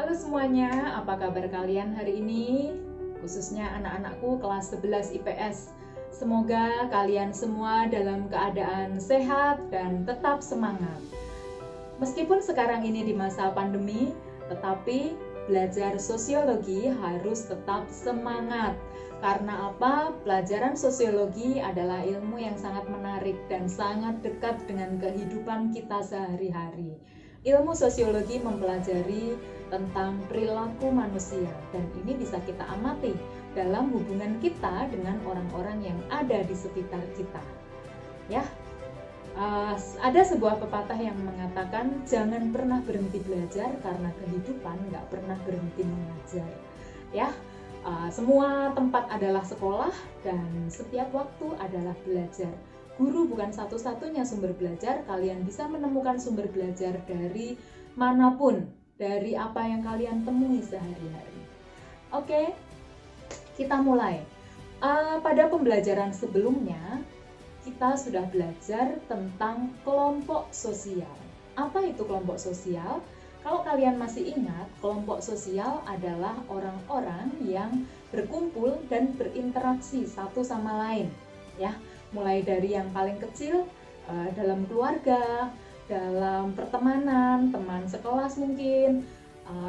Halo semuanya, apa kabar kalian hari ini? Khususnya anak-anakku kelas 11 IPS. Semoga kalian semua dalam keadaan sehat dan tetap semangat. Meskipun sekarang ini di masa pandemi, tetapi belajar sosiologi harus tetap semangat. Karena apa? Pelajaran sosiologi adalah ilmu yang sangat menarik dan sangat dekat dengan kehidupan kita sehari-hari. Ilmu sosiologi mempelajari tentang perilaku manusia dan ini bisa kita amati dalam hubungan kita dengan orang-orang yang ada di sekitar kita. Ya, ada sebuah pepatah yang mengatakan jangan pernah berhenti belajar karena kehidupan nggak pernah berhenti mengajar. Ya, semua tempat adalah sekolah dan setiap waktu adalah belajar. Guru bukan satu-satunya sumber belajar, kalian bisa menemukan sumber belajar dari manapun, dari apa yang kalian temui sehari-hari. Oke, kita mulai. Pada pembelajaran sebelumnya, kita sudah belajar tentang kelompok sosial. Apa itu kelompok sosial? Kalau kalian masih ingat, kelompok sosial adalah orang-orang yang berkumpul dan berinteraksi satu sama lain, ya. Mulai dari yang paling kecil dalam keluarga, dalam pertemanan, teman sekelas mungkin,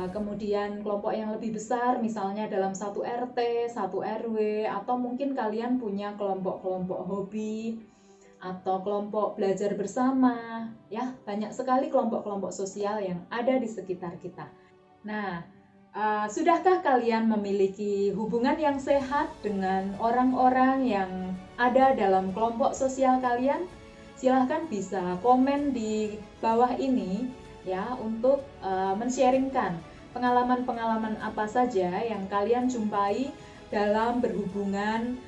kemudian kelompok yang lebih besar misalnya dalam satu RT, satu RW, atau mungkin kalian punya kelompok-kelompok hobi atau kelompok belajar bersama, ya banyak sekali kelompok-kelompok sosial yang ada di sekitar kita. Nah, sudahkah kalian memiliki hubungan yang sehat dengan orang-orang yang ada dalam kelompok sosial kalian? Silahkan bisa komen di bawah ini ya untuk men-sharingkan pengalaman-pengalaman apa saja yang kalian jumpai dalam berhubungan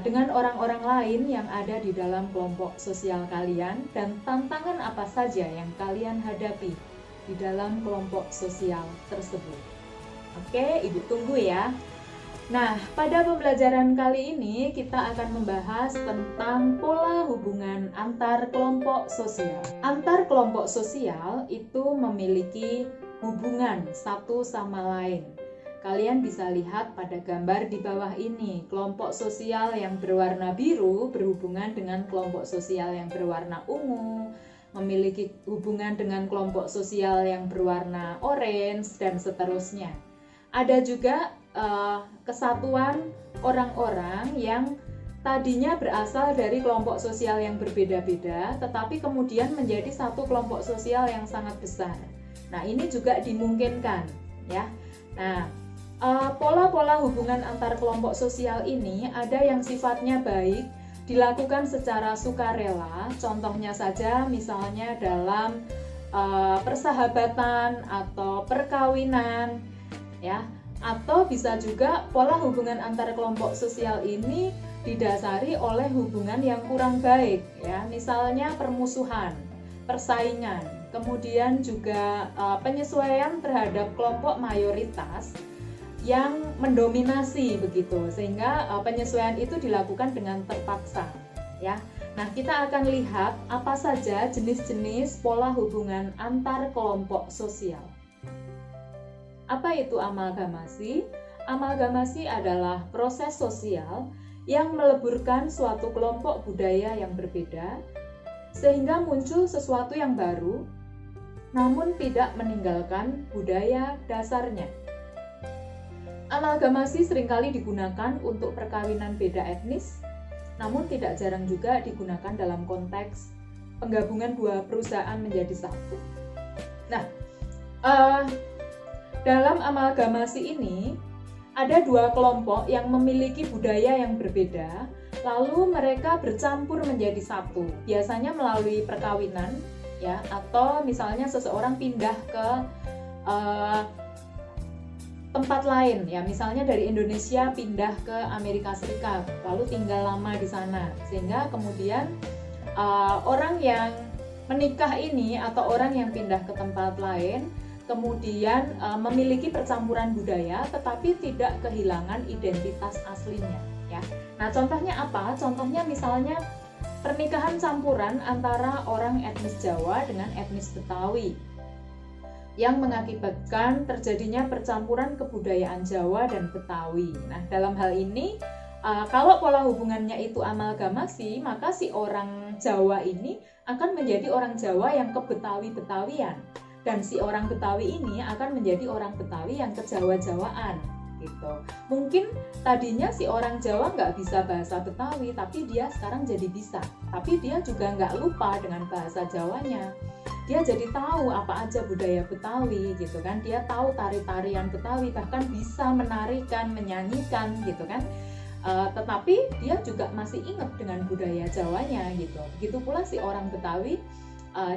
dengan orang-orang lain yang ada di dalam kelompok sosial kalian dan tantangan apa saja yang kalian hadapi di dalam kelompok sosial tersebut. Oke, Ibu tunggu ya. Nah, pada pembelajaran kali ini kita akan membahas tentang pola hubungan antar kelompok sosial. Antar kelompok sosial itu memiliki hubungan satu sama lain. Kalian bisa lihat pada gambar di bawah ini, kelompok sosial yang berwarna biru berhubungan dengan kelompok sosial yang berwarna ungu, memiliki hubungan dengan kelompok sosial yang berwarna orange, dan seterusnya. Ada juga kesatuan orang-orang yang tadinya berasal dari kelompok sosial yang berbeda-beda, tetapi kemudian menjadi satu kelompok sosial yang sangat besar. Nah, ini juga dimungkinkan, ya. Nah, pola-pola hubungan antar kelompok sosial ini ada yang sifatnya baik, dilakukan secara sukarela. Contohnya saja, misalnya dalam persahabatan atau perkawinan, ya. Atau bisa juga pola hubungan antar kelompok sosial ini didasari oleh hubungan yang kurang baik, ya. Misalnya permusuhan, persaingan, kemudian juga penyesuaian terhadap kelompok mayoritas yang mendominasi begitu, sehingga penyesuaian itu dilakukan dengan terpaksa, ya. Nah, kita akan lihat apa saja jenis-jenis pola hubungan antar kelompok sosial. Apa itu amalgamasi? Amalgamasi adalah proses sosial yang meleburkan suatu kelompok budaya yang berbeda sehingga muncul sesuatu yang baru namun tidak meninggalkan budaya dasarnya. Amalgamasi seringkali digunakan untuk perkawinan beda etnis, namun tidak jarang juga digunakan dalam konteks penggabungan dua perusahaan menjadi satu. Nah, dalam amalgamasi ini ada dua kelompok yang memiliki budaya yang berbeda, lalu mereka bercampur menjadi satu. Biasanya melalui perkawinan, ya, atau misalnya seseorang pindah ke tempat lain, ya, misalnya dari Indonesia pindah ke Amerika Serikat, lalu tinggal lama di sana, sehingga kemudian orang yang menikah ini atau orang yang pindah ke tempat lain kemudian memiliki percampuran budaya tetapi tidak kehilangan identitas aslinya, ya. Nah, contohnya apa? Contohnya misalnya pernikahan campuran antara orang etnis Jawa dengan etnis Betawi. yang mengakibatkan terjadinya percampuran kebudayaan Jawa dan Betawi. Nah, dalam hal ini kalau pola hubungannya itu amalgamasi, maka si orang Jawa ini akan menjadi orang Jawa yang ke-Betawi-Betawian, dan si orang Betawi ini akan menjadi orang Betawi yang ke-Jawa-Jawaan gitu. Mungkin tadinya si orang Jawa nggak bisa bahasa Betawi, tapi dia sekarang jadi bisa. Tapi dia juga nggak lupa dengan bahasa Jawanya. Dia jadi tahu apa aja budaya Betawi gitu kan. Dia tahu tari-tarian Betawi, bahkan bisa menarikan, menyanyikan gitu kan. Tetapi dia juga masih ingat dengan budaya Jawanya gitu. Begitu pula si orang Betawi,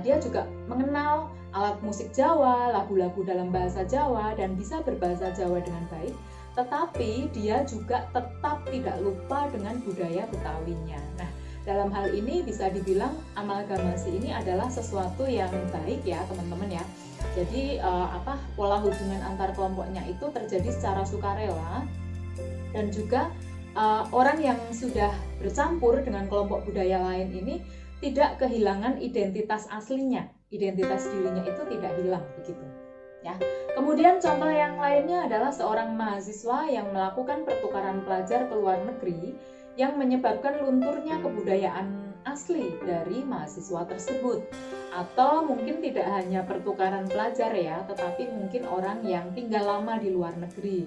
dia juga mengenal alat musik Jawa, lagu-lagu dalam bahasa Jawa, dan bisa berbahasa Jawa dengan baik. Tetapi dia juga tetap tidak lupa dengan budaya Betawinya. Nah, dalam hal ini bisa dibilang amalgamasi ini adalah sesuatu yang baik ya teman-teman ya. Jadi pola hubungan antar kelompoknya itu terjadi secara sukarela, dan juga orang yang sudah bercampur dengan kelompok budaya lain ini tidak kehilangan identitas aslinya, identitas dirinya itu tidak hilang begitu. Ya. Kemudian contoh yang lainnya adalah seorang mahasiswa yang melakukan pertukaran pelajar ke luar negeri yang menyebabkan lunturnya kebudayaan asli dari mahasiswa tersebut. Atau mungkin tidak hanya pertukaran pelajar ya, tetapi mungkin orang yang tinggal lama di luar negeri.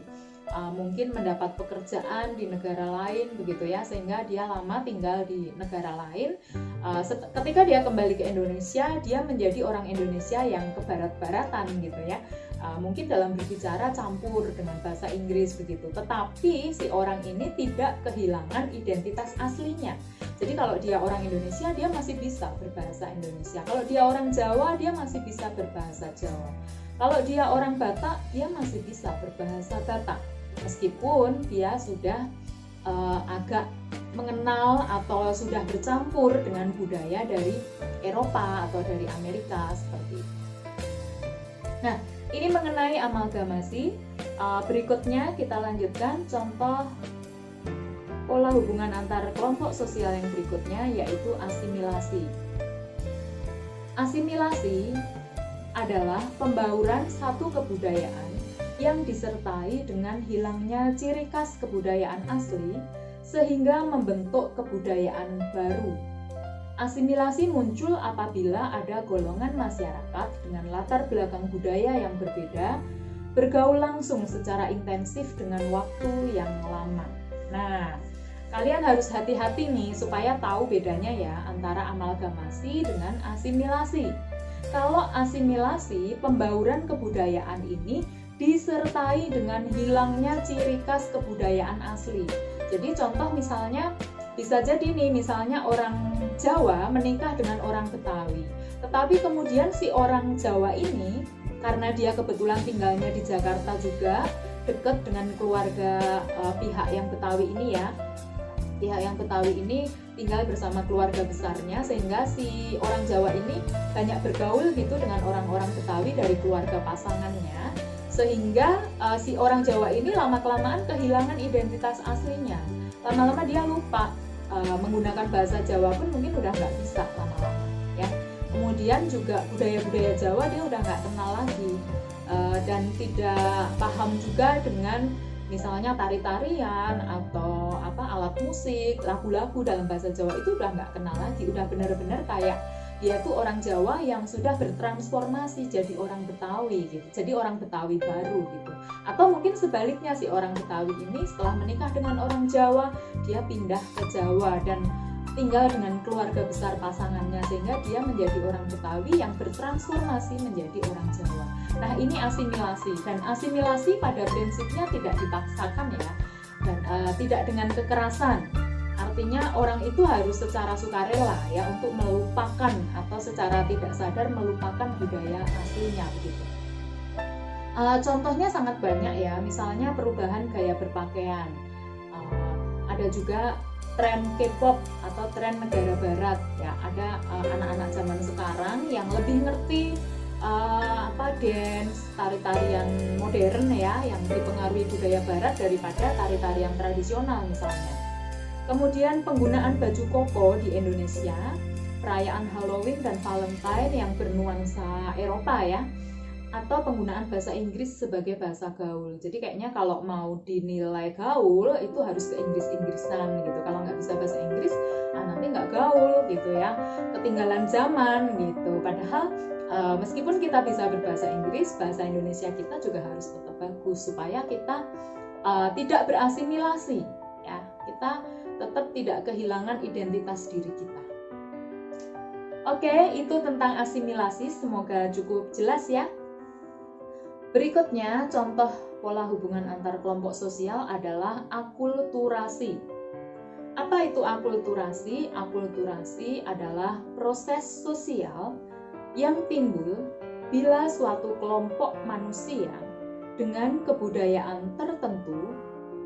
Mungkin mendapat pekerjaan di negara lain begitu ya, sehingga dia lama tinggal di negara lain. Ketika dia kembali ke Indonesia, dia menjadi orang Indonesia yang kebarat-baratan gitu ya. Mungkin dalam berbicara campur dengan bahasa Inggris begitu, tetapi si orang ini tidak kehilangan identitas aslinya. Jadi kalau dia orang Indonesia, dia masih bisa berbahasa Indonesia. Kalau dia orang Jawa, dia masih bisa berbahasa Jawa. Kalau dia orang Batak, dia masih bisa berbahasa Batak. Meskipun dia sudah agak mengenal atau sudah bercampur dengan budaya dari Eropa atau dari Amerika seperti itu. Nah, ini mengenai amalgamasi. Berikutnya kita lanjutkan contoh pola hubungan antar kelompok sosial yang berikutnya, yaitu asimilasi. Asimilasi adalah pembauran satu kebudayaan yang disertai dengan hilangnya ciri khas kebudayaan asli sehingga membentuk kebudayaan baru. Asimilasi muncul apabila ada golongan masyarakat dengan latar belakang budaya yang berbeda bergaul langsung secara intensif dengan waktu yang lama. Nah, kalian harus hati-hati nih supaya tahu bedanya ya antara amalgamasi dengan asimilasi. Kalau asimilasi, pembauran kebudayaan ini disertai dengan hilangnya ciri khas kebudayaan asli. Jadi contoh misalnya bisa jadi nih, misalnya orang Jawa menikah dengan orang Betawi. Tetapi kemudian si orang Jawa ini, karena dia kebetulan tinggalnya di Jakarta juga, dekat dengan keluarga pihak yang Betawi ini ya. Pihak yang Betawi ini tinggal bersama keluarga besarnya, sehingga si orang Jawa ini banyak bergaul gitu dengan orang-orang Betawi dari keluarga pasangannya. Sehingga si orang Jawa ini lama-kelamaan kehilangan identitas aslinya. Lama-lama dia lupa menggunakan bahasa Jawa pun mungkin udah nggak bisa lama-lama ya. Kemudian juga budaya-budaya Jawa dia udah nggak kenal lagi, dan tidak paham juga dengan misalnya tari-tarian atau alat musik, lagu-lagu dalam bahasa Jawa itu udah nggak kenal lagi. Udah benar-benar kayak dia tuh orang Jawa yang sudah bertransformasi jadi orang Betawi gitu, jadi orang Betawi baru gitu. Atau mungkin sebaliknya, si orang Betawi ini setelah menikah dengan orang Jawa, dia pindah ke Jawa dan tinggal dengan keluarga besar pasangannya, sehingga dia menjadi orang Betawi yang bertransformasi menjadi orang Jawa. Nah, ini asimilasi, dan asimilasi pada prinsipnya tidak dipaksakan ya, dan tidak dengan kekerasan. Artinya orang itu harus secara sukarela ya untuk melupakan atau secara tidak sadar melupakan budaya aslinya begitu. Contohnya sangat banyak ya, misalnya perubahan gaya berpakaian. Ada juga tren K-pop atau tren negara barat ya. Ada anak-anak zaman sekarang yang lebih ngerti dance, tari-tarian modern ya, yang dipengaruhi budaya barat daripada tari-tarian tradisional misalnya. Kemudian penggunaan baju koko di Indonesia, perayaan Halloween dan Valentine yang bernuansa Eropa ya. atau penggunaan bahasa Inggris sebagai bahasa gaul. Jadi kayaknya kalau mau dinilai gaul itu harus ke Inggris-Inggrisan gitu. Kalau nggak bisa bahasa Inggris, nanti nggak gaul gitu ya. Ketinggalan zaman gitu. Padahal meskipun kita bisa berbahasa Inggris, bahasa Indonesia kita juga harus tetap bagus supaya kita tidak berasimilasi. Ya, kita tetap tidak kehilangan identitas diri kita. Oke, itu tentang asimilasi. Semoga cukup jelas ya. Berikutnya, contoh pola hubungan antar kelompok sosial adalah akulturasi. Apa itu akulturasi? Akulturasi adalah proses sosial yang timbul bila suatu kelompok manusia dengan kebudayaan tertentu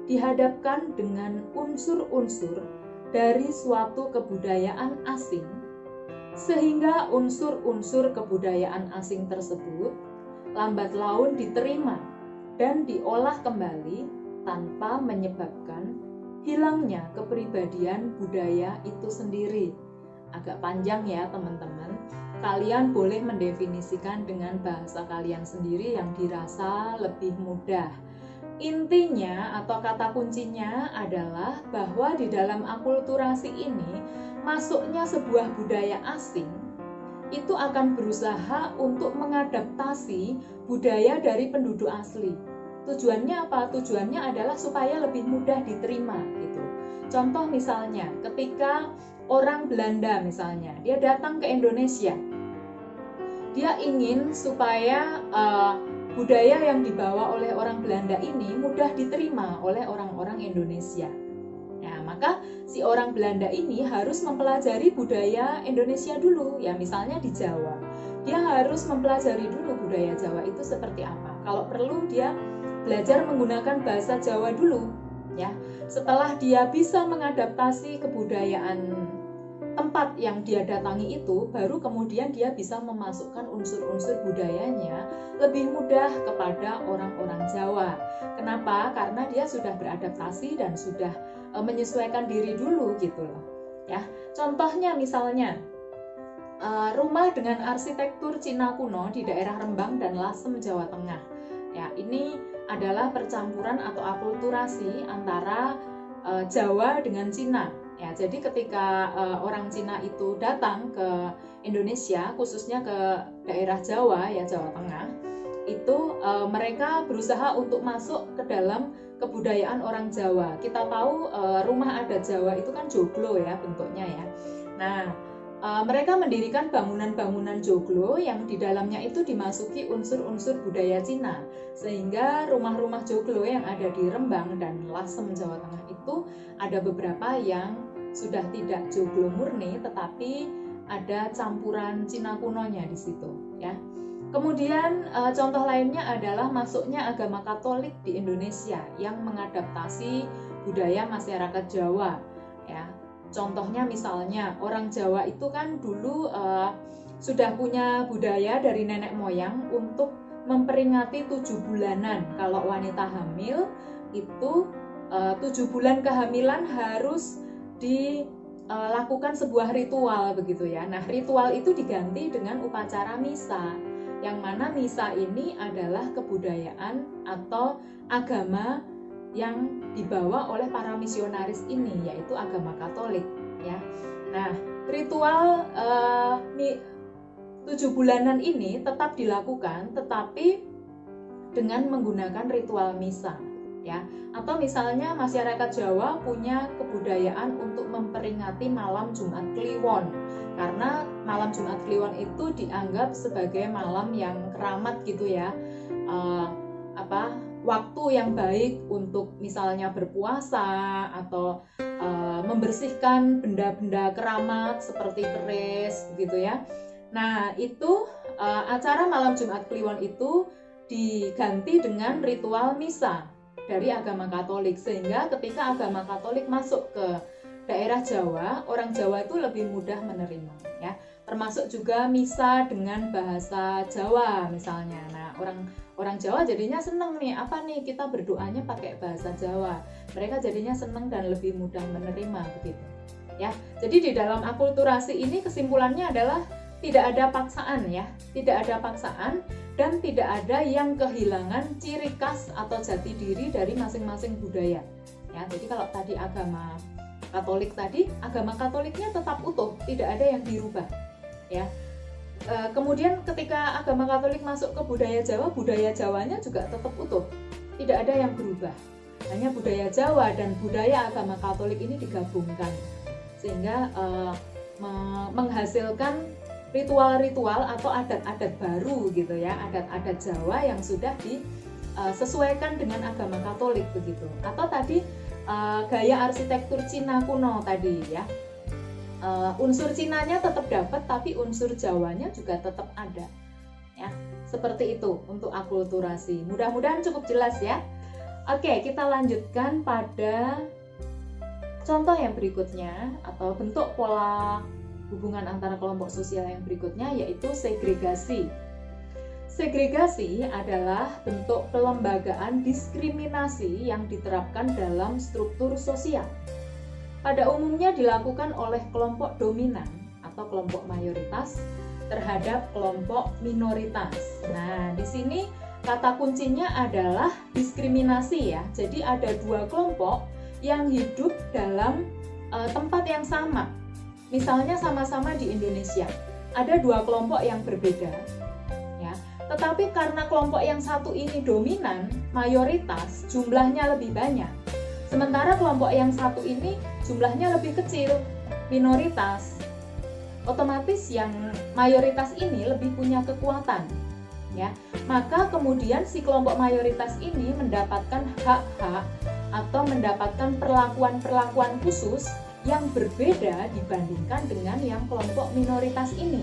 dihadapkan dengan unsur-unsur dari suatu kebudayaan asing, sehingga unsur-unsur kebudayaan asing tersebut lambat laun diterima dan diolah kembali tanpa menyebabkan hilangnya kepribadian budaya itu sendiri. Agak panjang ya teman-teman. Kalian boleh mendefinisikan dengan bahasa kalian sendiri yang dirasa lebih mudah. Intinya atau kata kuncinya adalah bahwa di dalam akulturasi ini masuknya sebuah budaya asing itu akan berusaha untuk mengadaptasi budaya dari penduduk asli. Tujuannya apa? Tujuannya adalah supaya lebih mudah diterima gitu. Contoh misalnya, ketika orang Belanda misalnya, dia datang ke Indonesia, dia ingin supaya budaya yang dibawa oleh orang Belanda ini mudah diterima oleh orang-orang Indonesia. Nah, maka si orang Belanda ini harus mempelajari budaya Indonesia dulu, ya misalnya di Jawa. Dia harus mempelajari dulu budaya Jawa itu seperti apa. Kalau perlu dia belajar menggunakan bahasa Jawa dulu, ya. Setelah dia bisa mengadaptasi kebudayaan tempat yang dia datangi itu, baru kemudian dia bisa memasukkan unsur-unsur budayanya lebih mudah kepada orang-orang Jawa. Kenapa? Karena dia sudah beradaptasi dan sudah menyesuaikan diri dulu gitu loh. Ya, contohnya misalnya rumah dengan arsitektur Cina kuno di daerah Rembang dan Lasem, Jawa Tengah. Ya, ini adalah percampuran atau akulturasi antara Jawa dengan Cina. Ya, jadi ketika orang Cina itu datang ke Indonesia, khususnya ke daerah Jawa, ya Jawa Tengah, itu mereka berusaha untuk masuk ke dalam kebudayaan orang Jawa. Kita tahu rumah adat Jawa itu kan joglo ya bentuknya ya. Nah, mereka mendirikan bangunan-bangunan joglo yang di dalamnya itu dimasuki unsur-unsur budaya Cina, sehingga rumah-rumah joglo yang ada di Rembang dan Lasem, Jawa Tengah itu ada beberapa yang sudah tidak joglo murni, tetapi ada campuran Cina kunonya di situ, ya. Kemudian contoh lainnya adalah masuknya agama Katolik di Indonesia yang mengadaptasi budaya masyarakat Jawa, ya. Contohnya misalnya orang Jawa itu kan dulu sudah punya budaya dari nenek moyang untuk memperingati 7 bulanan. Kalau wanita hamil itu 7 bulan kehamilan harus dilakukan sebuah ritual begitu ya. Nah, ritual itu diganti dengan upacara misa, yang mana misa ini adalah kebudayaan atau agama yang dibawa oleh para misionaris ini, yaitu agama Katolik ya. Nah, ritual 7 bulanan ini tetap dilakukan, tetapi dengan menggunakan ritual misa ya. Atau misalnya masyarakat Jawa punya kebudayaan untuk memperingati malam Jumat Kliwon, karena malam Jumat Kliwon itu dianggap sebagai malam yang keramat gitu ya, waktu yang baik untuk misalnya berpuasa atau membersihkan benda-benda keramat seperti keris gitu ya. Nah, itu acara malam Jumat Kliwon itu diganti dengan ritual misa dari agama Katolik, sehingga ketika agama Katolik masuk ke daerah Jawa, orang Jawa itu lebih mudah menerima ya. Termasuk juga misa dengan bahasa Jawa misalnya. Nah, orang Jawa jadinya seneng nih, kita berdoanya pakai bahasa Jawa. Mereka jadinya seneng dan lebih mudah menerima begitu. Ya. Jadi di dalam akulturasi ini kesimpulannya adalah tidak ada paksaan ya, tidak ada paksaan dan tidak ada yang kehilangan ciri khas atau jati diri dari masing-masing budaya. Ya, jadi kalau tadi agama Katolik tadi, agama Katoliknya tetap utuh, tidak ada yang dirubah. Ya. Kemudian ketika agama Katolik masuk ke budaya Jawanya juga tetap utuh, tidak ada yang berubah. Hanya budaya Jawa dan budaya agama Katolik ini digabungkan sehingga menghasilkan ritual-ritual atau adat-adat baru gitu ya, adat-adat Jawa yang sudah disesuaikan dengan agama Katolik begitu. Atau tadi gaya arsitektur Cina kuno tadi ya, unsur Cinanya tetap dapat tapi unsur Jawanya juga tetap ada ya. Seperti itu untuk akulturasi. Mudah-mudahan cukup jelas ya. Oke, kita lanjutkan pada contoh yang berikutnya atau bentuk pola hubungan antara kelompok sosial yang berikutnya, yaitu segregasi. Segregasi adalah bentuk pelembagaan diskriminasi yang diterapkan dalam struktur sosial. Pada umumnya dilakukan oleh kelompok dominan atau kelompok mayoritas terhadap kelompok minoritas. Nah, di sini kata kuncinya adalah diskriminasi ya. Jadi ada dua kelompok yang hidup dalam tempat yang sama. Misalnya sama-sama di Indonesia, ada dua kelompok yang berbeda, ya. Tetapi karena kelompok yang satu ini dominan, mayoritas, jumlahnya lebih banyak. Sementara kelompok yang satu ini jumlahnya lebih kecil, minoritas. Otomatis yang mayoritas ini lebih punya kekuatan, ya. Maka kemudian si kelompok mayoritas ini mendapatkan hak-hak atau mendapatkan perlakuan-perlakuan khusus yang berbeda dibandingkan dengan yang kelompok minoritas ini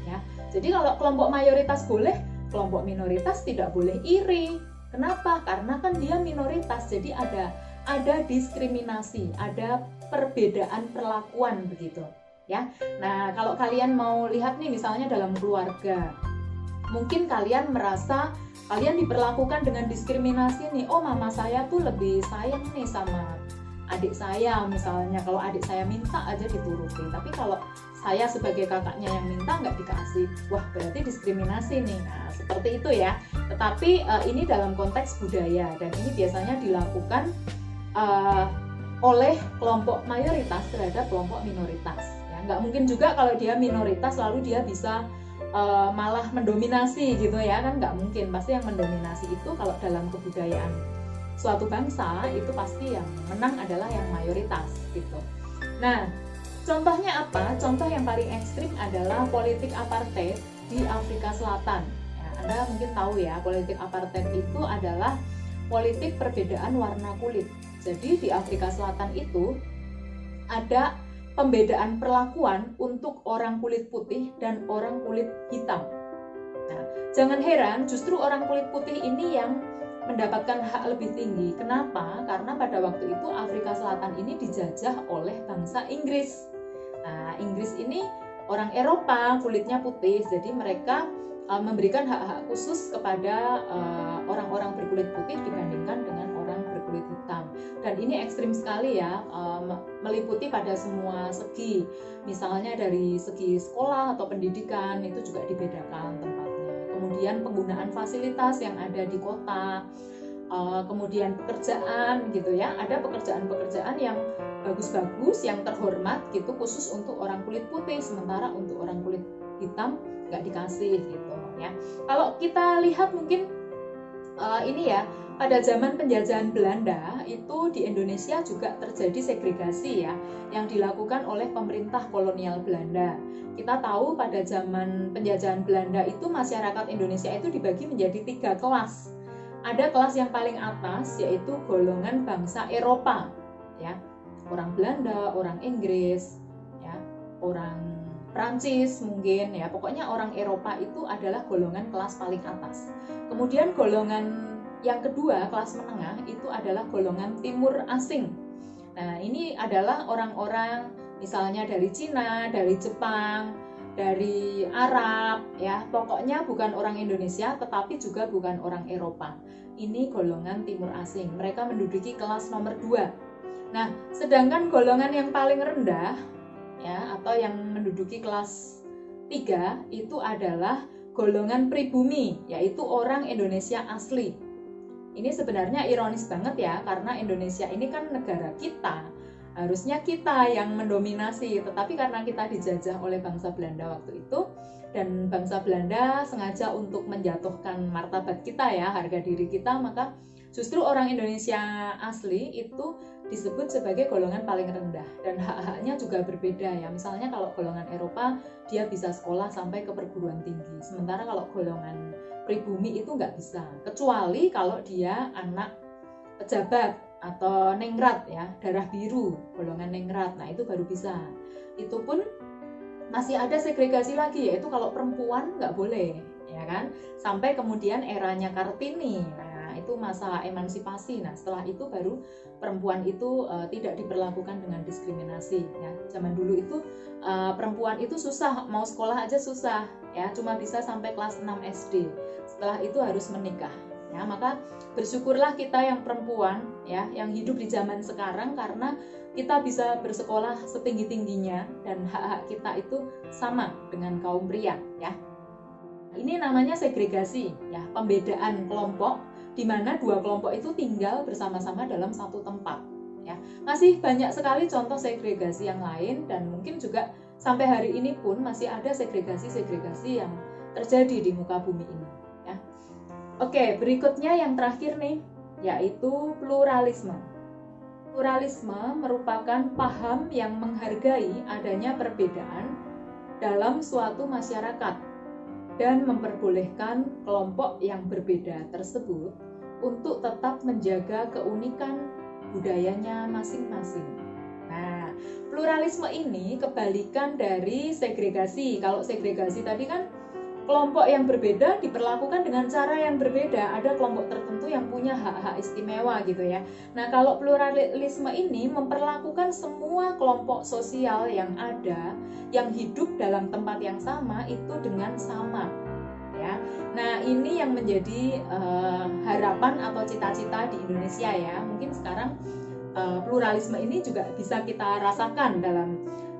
ya. Jadi kalau kelompok mayoritas boleh, kelompok minoritas tidak boleh iri. Kenapa? Karena kan dia minoritas, jadi ada diskriminasi, ada perbedaan perlakuan begitu ya. Nah, kalau kalian mau lihat nih misalnya dalam keluarga, mungkin kalian merasa kalian diperlakukan dengan diskriminasi nih. Oh, mama saya tuh lebih sayang nih sama adik saya misalnya, kalau adik saya minta aja dituruti, tapi kalau saya sebagai kakaknya yang minta nggak dikasih, wah berarti diskriminasi nih. Nah, seperti itu ya. Tetapi ini dalam konteks budaya dan ini biasanya dilakukan oleh kelompok mayoritas terhadap kelompok minoritas ya. Nggak mungkin juga kalau dia minoritas lalu dia bisa malah mendominasi gitu ya, kan nggak mungkin. Pasti yang mendominasi itu kalau dalam kebudayaan suatu bangsa itu pasti yang menang adalah yang mayoritas gitu. Nah, contohnya apa? Contoh yang paling ekstrim adalah politik apartheid di Afrika Selatan. Ya, Anda mungkin tahu ya, politik apartheid itu adalah politik perbedaan warna kulit. Jadi di Afrika Selatan itu ada pembedaan perlakuan untuk orang kulit putih dan orang kulit hitam. Nah, jangan heran justru orang kulit putih ini yang mendapatkan hak lebih tinggi. Kenapa? Karena pada waktu itu Afrika Selatan ini dijajah oleh bangsa Inggris. Nah, Inggris ini orang Eropa, kulitnya putih, jadi mereka memberikan hak-hak khusus kepada orang-orang berkulit putih dibandingkan dengan orang berkulit hitam. Dan ini ekstrim sekali ya, meliputi pada semua segi. Misalnya dari segi sekolah atau pendidikan itu juga dibedakan tempatnya. Kemudian penggunaan fasilitas yang ada di kota, kemudian pekerjaan gitu ya, ada pekerjaan-pekerjaan yang bagus-bagus, yang terhormat gitu khusus untuk orang kulit putih, sementara untuk orang kulit hitam nggak dikasih gitu ya. Kalau kita lihat mungkin ini ya, pada zaman penjajahan Belanda itu di Indonesia juga terjadi segregasi ya, yang dilakukan oleh pemerintah kolonial Belanda. Kita tahu pada zaman penjajahan Belanda itu masyarakat Indonesia itu dibagi menjadi 3 kelas. Ada kelas yang paling atas yaitu golongan bangsa Eropa ya, orang Belanda, orang Inggris ya, orang Prancis mungkin ya, pokoknya orang Eropa itu adalah golongan kelas paling atas. Kemudian golongan yang kedua, kelas menengah, itu adalah golongan timur asing. Nah, ini adalah orang-orang misalnya dari Cina, dari Jepang, dari Arab ya, pokoknya bukan orang Indonesia tetapi juga bukan orang Eropa. Ini golongan timur asing. Mereka menduduki kelas nomor 2. Nah, sedangkan golongan yang paling rendah ya, atau yang menduduki kelas 3 itu adalah golongan pribumi, yaitu orang Indonesia asli. Ini sebenarnya ironis banget ya, karena Indonesia ini kan negara kita. Harusnya kita yang mendominasi, tetapi karena kita dijajah oleh bangsa Belanda waktu itu, dan bangsa Belanda sengaja untuk menjatuhkan martabat kita ya, harga diri kita, maka justru orang Indonesia asli itu disebut sebagai golongan paling rendah, dan hak-haknya juga berbeda ya. Misalnya kalau golongan Eropa, dia bisa sekolah sampai ke perguruan tinggi, sementara kalau golongan pribumi itu nggak bisa, kecuali kalau dia anak pejabat atau ningrat ya, darah biru, golongan ningrat, nah itu baru bisa. Itu pun masih ada segregasi lagi, yaitu kalau perempuan nggak boleh, ya kan, sampai kemudian eranya Kartini. Nah itu masa emansipasi. Nah setelah itu baru perempuan itu tidak diperlakukan dengan diskriminasi ya. Zaman dulu itu perempuan itu susah, mau sekolah aja susah ya, cuma bisa sampai kelas 6 SD. Setelah itu harus menikah ya. Maka bersyukurlah kita yang perempuan ya, yang hidup di zaman sekarang, karena kita bisa bersekolah setinggi-tingginya dan hak-hak kita itu sama dengan kaum pria ya. Ini namanya segregasi ya, pembedaan kelompok di mana dua kelompok itu tinggal bersama-sama dalam satu tempat ya. Masih banyak sekali contoh segregasi yang lain, dan mungkin juga sampai hari ini pun masih ada segregasi-segregasi yang terjadi di muka bumi ini ya. Oke, berikutnya yang terakhir nih, yaitu pluralisme. Pluralisme merupakan paham yang menghargai adanya perbedaan dalam suatu masyarakat dan memperbolehkan kelompok yang berbeda tersebut untuk tetap menjaga keunikan budayanya masing-masing. Nah, pluralisme ini kebalikan dari segregasi. Kalau segregasi tadi kan kelompok yang berbeda diperlakukan dengan cara yang berbeda. Ada kelompok tertentu yang punya hak-hak istimewa gitu ya. Nah, kalau pluralisme ini memperlakukan semua kelompok sosial yang ada, yang hidup dalam tempat yang sama itu dengan sama ya. Nah, ini yang menjadi harapan atau cita-cita di Indonesia ya. Mungkin sekarang pluralisme ini juga bisa kita rasakan dalam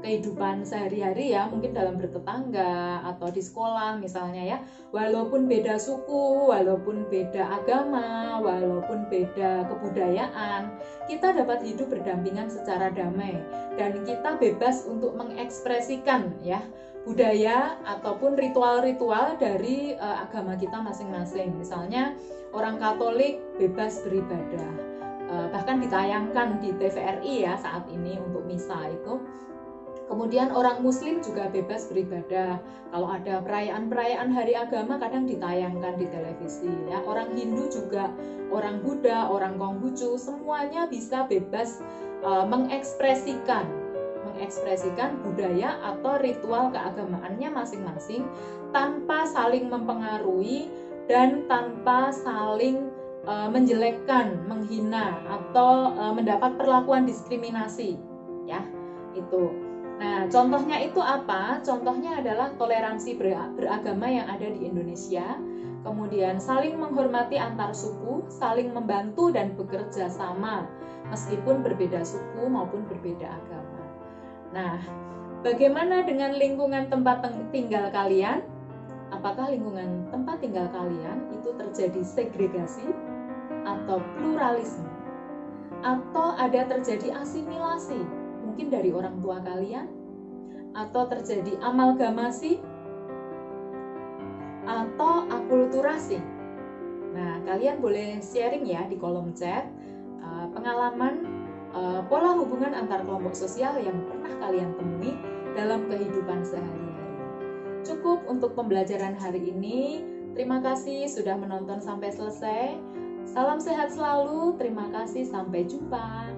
kehidupan sehari-hari ya, mungkin dalam bertetangga atau di sekolah misalnya ya. Walaupun beda suku, walaupun beda agama, walaupun beda kebudayaan, kita dapat hidup berdampingan secara damai, dan kita bebas untuk mengekspresikan ya budaya ataupun ritual-ritual dari agama kita masing-masing. Misalnya orang Katolik bebas beribadah, bahkan ditayangkan di TVRI ya saat ini untuk misa itu. Kemudian orang Muslim juga bebas beribadah. Kalau ada perayaan-perayaan hari agama kadang ditayangkan di televisi ya. Orang Hindu juga, orang Buddha, orang Konghucu, semuanya bisa bebas mengekspresikan budaya atau ritual keagamaannya masing-masing tanpa saling mempengaruhi dan tanpa saling menjelekkan, menghina atau mendapat perlakuan diskriminasi ya. Itu. Nah, contohnya itu apa? Contohnya adalah toleransi beragama yang ada di Indonesia, kemudian saling menghormati antar suku, saling membantu dan bekerja sama meskipun berbeda suku maupun berbeda agama. Nah, bagaimana dengan lingkungan tempat tinggal kalian? Apakah lingkungan tempat tinggal kalian itu terjadi segregasi atau pluralisme? Atau ada terjadi asimilasi? Mungkin dari orang tua kalian, atau terjadi amalgamasi, atau akulturasi. Nah, kalian boleh sharing ya di kolom chat pengalaman pola hubungan antar kelompok sosial yang pernah kalian temui dalam kehidupan sehari-hari. Cukup untuk pembelajaran hari ini. Terima kasih sudah menonton sampai selesai. Salam sehat selalu. Terima kasih. Sampai jumpa.